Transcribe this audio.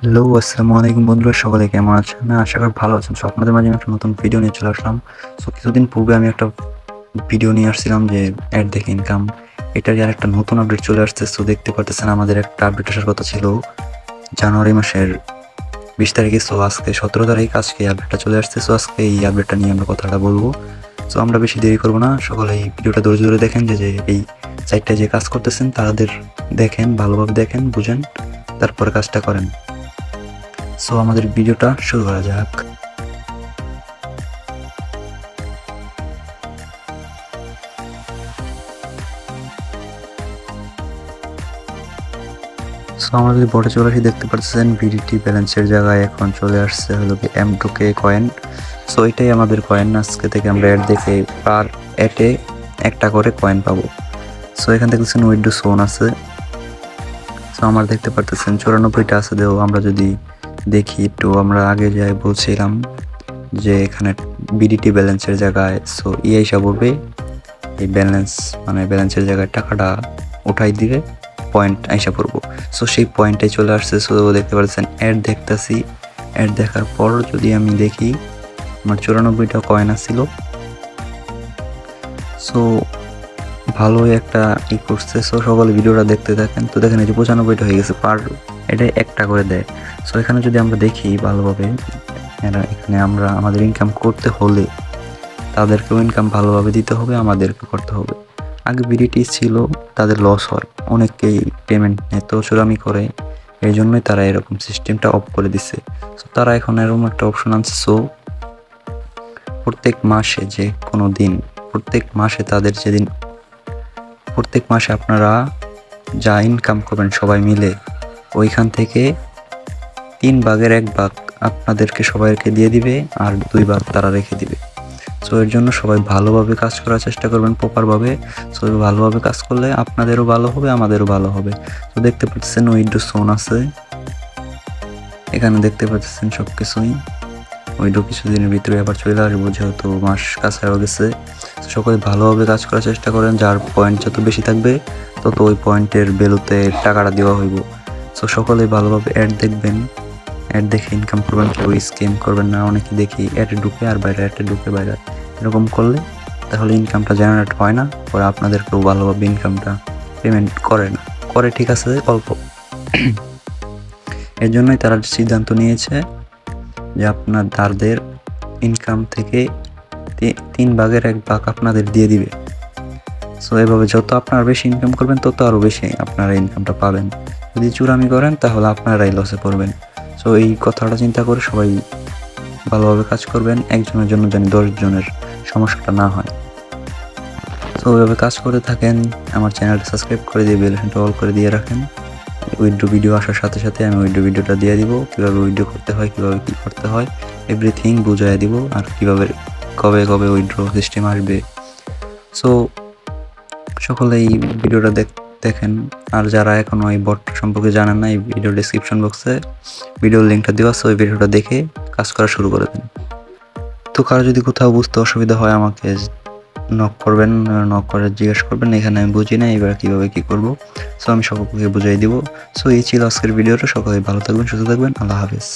Hello, আসসালামু আলাইকুম বন্ধুরা, সকলে কেমন আছেন? আশা করি ভালো আছেন। সো আপনাদের মাঝে আমি একটা নতুন ভিডিও নিয়ে চলে আসলাম। সো কিছুদিন পূর্বে আমি একটা ভিডিও নিয়ে আসছিলাম যে অ্যাড দেখে ইনকাম। এটারই আরেকটা নতুন আপডেট চলে আসছে। সো দেখতে পারতেছেন আমাদের একটা আপডেট আসার কথা ছিল জানুয়ারি মাসের 20 তারিখে। সো আজকে 17 তারিখ, আজকে এই আপডেটটা চলে আসছে। সো আজকে এই আপডেটটা নিয়ে আমরা কথাটা বলবো। সো আমরা বেশি দেরি করবো না, সকলে এই ভিডিওটা ধৈর্য ধরে দেখেন যে এই সাইটটায় যে কাজ করতেছেন তাদের দেখেন, ভালোভাবে দেখেন, বুঝেন, তারপরে কাজটা করেন। সো আমাদের ভিডিওটা শুরু করা যাক। সো আমরা যদি বোর্ডে চলে আসি, দেখতে পাচ্ছেন ভিডিটি ব্যালেন্সের জায়গায় এখন চলে আসছে হলো কি M2K কয়েন। সো এটাই আমাদের কয়েন। আজকে থেকে আমরা অ্যাড দেখে পার অ্যাডে একটা করে কয়েন পাবো। সো এখান থেকে দেখছেন উইথড্র সোন আছে। সো আমরা দেখতে পারতেছেন 94টা আছে। দেও আমরা যদি দেখি একটু, আমরা আগে যাই বলছিলাম যে এখানে বিডিটি ব্যালেন্সের জায়গায় সো হিসাব হবে এই ব্যালেন্স, মানে ব্যালেন্সের জায়গায় টাকাটা উঠাই দিলে পয়েন্ট আইসা পড়বো। সো সেই পয়েন্টে চলে আসছে। সো দেখতে পাচ্ছেন অ্যাড দেখতেছি। অ্যাড দেখার পর যদি আমি দেখি আমার 94টা কয়েন আসছিল। সো ভালোই একটা করছে। সো সকলে ভিডিওটা দেখতে থাকেন। তো দেখেন এই যে 95টা হয়ে গেছে, পার এটা একটা করে দেয়। সো এখানে যদি আমরা দেখি ভালোভাবে, এখানে আমরা আমাদের ইনকাম করতে হলে তাদেরকেও ইনকাম ভালোভাবে দিতে হবে, আমাদেরকে করতে হবে। আগে বিডিটি ছিল, তাদের লস হয়, অনেকেই পেমেন্ট নেয়, তো চোরামি করে, এই জন্যই তারা এরকম সিস্টেমটা অফ করে দিছে। সো তারা এখন এরকম একটা অপশন আনছে। সো প্রত্যেক মাসে যে কোনো দিন, প্রত্যেক মাসে তাদের যেদিন, প্রত্যেক মাসে আপনারা যা ইনকাম করবেন সবাই মিলে, ওইখান থেকে 3/1 আপনাদেরকে সবাইকে দিয়ে দিবে, আর 2 তারা রেখে দিবে। সো এর জন্য সবাই ভালোভাবে কাজ করার চেষ্টা করবেন, প্রপারভাবে। সো ভালোভাবে কাজ করলে আপনাদেরও ভালো হবে, আমাদেরও ভালো হবে। তো দেখতে পাচ্ছেন উইন্ডো সোন আছে, এখানে দেখতে পাচ্ছেন সব কিছুই। উইন্ডো কিছুদিনের ভিতরে আবার চলে আসবো, যেহেতু মাস কাছে হয়ে গেছে। সকলে ভালোভাবে কাজ করার চেষ্টা করেন, যার পয়েন্ট যত বেশি থাকবে তত ওই পয়েন্টের ভ্যালুতে টাকাটা দেওয়া হইব। সো সকলে ভালোভাবে অ্যাড দেখবেন, অ্যাড দেখে ইনকাম করবেন, কেউ স্ক্যাম করবেন না। অনেকে দেখি অ্যাডে ঢুকে আর বাইরে, অ্যাডে ঢুকে বাইরে, এরকম করলে তাহলে ইনকামটা জেনারেট হয় না, পরে আপনাদেরকেও ভালোভাবে ইনকামটা পেমেন্ট করে না, করে ঠিক আছে অল্প। এর জন্যই তারা সিদ্ধান্ত নিয়েছে যে তাদের ইনকাম থেকে 3/1 আপনাদের দিয়ে দিবে। সো এভাবে যত আপনারা বেশি ইনকাম করবেন তত আরও বেশি আপনারা ইনকামটা পাবেন। যদি চুরামি করেন তাহলে আপনারাই লসে পড়বেন। সো এই কথাটা চিন্তা করে সবাই ভালোভাবে কাজ করবেন, একজনের জন্য যেন 10 জনের সমস্যাটা না হয়। সো ওইভাবে কাজ করে থাকেন। আমার চ্যানেলটা সাবস্ক্রাইব করে দিয়ে বেল আইকনটা অল করে দিয়ে রাখেন। উইথড্র ভিডিও আসার সাথে সাথে আমি উইথড্র ভিডিওটা দিয়ে দিব, কীভাবে উইথড্র করতে হয়, কীভাবে কী করতে হয়, এভরিথিং বুঝাই দিব, আর কীভাবে কবে কবে উইথড্র সিস্টেম আসবে। সো সকলে এই ভিডিওটা দেখেন। আর যারা এখনও এই বট সম্পর্কে জানেন না, এই ভিডিও ডেসক্রিপশন বক্সে ভিডিওর লিঙ্কটা দেওয়া আছে, ওই ভিডিওটা দেখে কাজ করা শুরু করে দেন। তো কারো যদি কোথাও বুঝতে অসুবিধা হয় আমাকে নক করবেন, নক করে জিজ্ঞেস করবেন, এখানে আমি বুঝি না এবার কীভাবে কী করবো। সো আমি সকলকে বুঝাই দিব। সো এই ছিল আজকের ভিডিওটা। সকলে ভালো থাকবেন, সুস্থ থাকবেন। আল্লাহ হাফেজ।